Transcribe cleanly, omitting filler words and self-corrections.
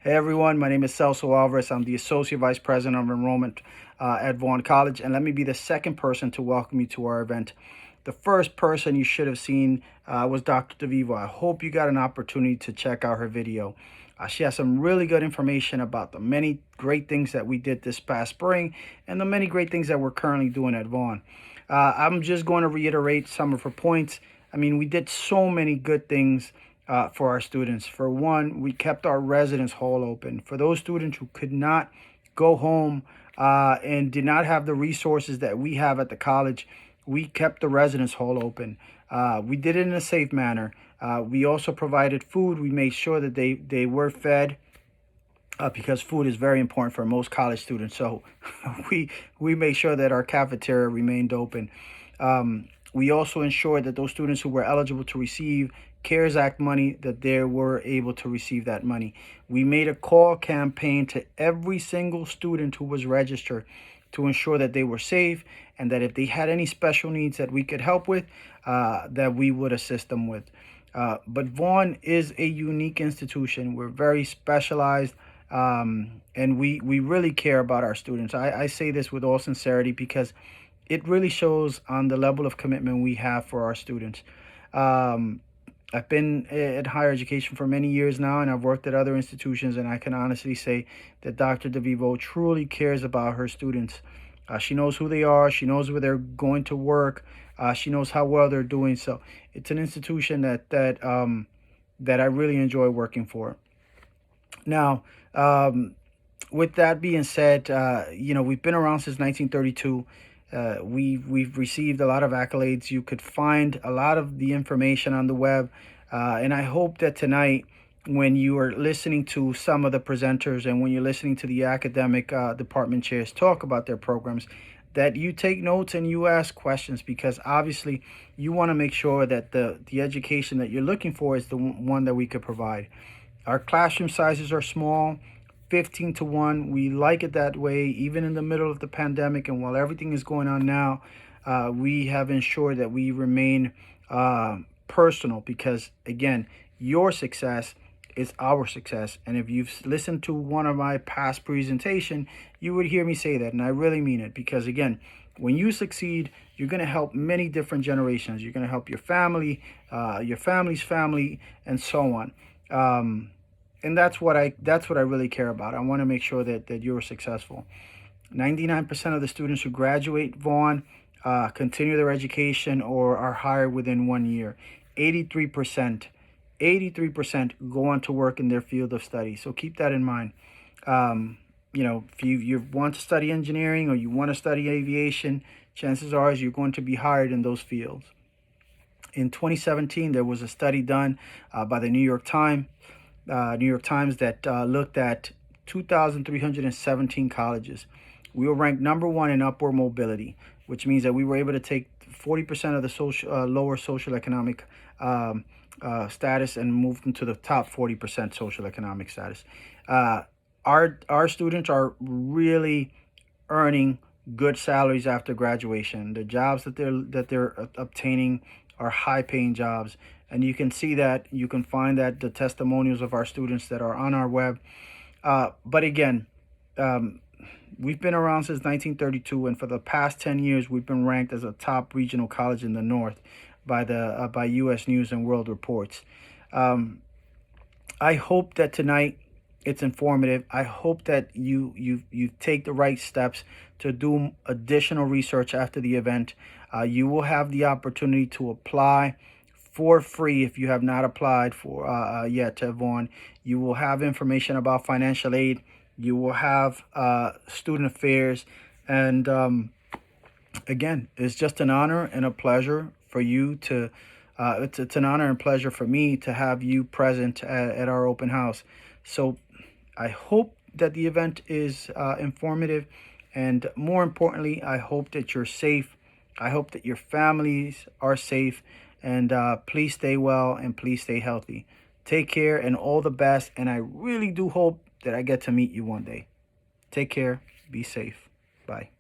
Hey everyone, my name is Celso Alvarez. I'm the Associate Vice President of Enrollment at Vaughn College, and let me be the second person to welcome you to our event. The first person you should have seen was Dr. DeVivo. I hope you got an opportunity to check out her video. She has some really good information about the many great things that we did this past spring and the many great things that we're currently doing at Vaughn. I'm just going to reiterate some of her points. I mean, we did so many good things for our students. For one, we kept our residence hall open. For those students who could not go home and did not have the resources that we have at the college, we kept the residence hall open. We did it in a safe manner. We also provided food. We made sure that they were fed. Because food is very important for most college students, so we made sure that our cafeteria remained open. We also ensured that those students who were eligible to receive CARES Act money, that they were able to receive that money. We made a call campaign to every single student who was registered to ensure that they were safe and that if they had any special needs that we could help with, that we would assist them with. But Vaughn is a unique institution. We're very specialized. And we really care about our students. I say this with all sincerity because it really shows on the level of commitment we have for our students. I've been at higher education for many years now, and I've worked at other institutions, and I can honestly say that Dr. DeVivo truly cares about her students. She knows who they are. She knows where they're going to work. She knows how well they're doing. So it's an institution that I really enjoy working for. Now, with that being said, we've been around since 1932. We've received a lot of accolades. You could find a lot of the information on the web, and I hope that tonight, when you are listening to some of the presenters and when you're listening to the academic department chairs talk about their programs, that you take notes and you ask questions, because obviously you want to make sure that the education that you're looking for is the one that we could provide. Our classroom sizes are small, 15 to 1. We like it that way, even in the middle of the pandemic. And while everything is going on now, we have ensured that we remain personal, because, again, your success is our success. And if you've listened to one of my past presentation, you would hear me say that. And I really mean it, because, again, when you succeed, you're going to help many different generations. You're going to help your family, your family's family, and so on. And that's what I really care about. I want to make sure that you're successful. 99% of the students who graduate Vaughn continue their education or are hired within 1 year. 83% go on to work in their field of study. So keep that in mind. If you want to study engineering or you want to study aviation, chances are you're going to be hired in those fields. In 2017, there was a study done by the New York Times that looked at 2,317 colleges. We were ranked number one in upward mobility, which means that we were able to take 40% of the lower socioeconomic status and move them to the top 40% socioeconomic status. Our students are really earning good salaries after graduation. The jobs that they're obtaining are high-paying jobs, and you can see that. You can find that the testimonials of our students that are on our web. But again, we've been around since 1932, and for the past 10 years, we've been ranked as a top regional college in the North by U.S. News and World Reports. I hope that tonight it's informative. I hope that you take the right steps to do additional research after the event. You will have the opportunity to apply for free if you have not applied for yet to Vaughn. You will have information about financial aid. You will have student affairs. And again, it's just an honor and a pleasure for you to, it's an honor and pleasure for me to have you present at our open house. So I hope that the event is informative. And more importantly, I hope that you're safe. I hope that your families are safe. And please stay well and please stay healthy. Take care and all the best. And I really do hope that I get to meet you one day. Take care. Be safe. Bye.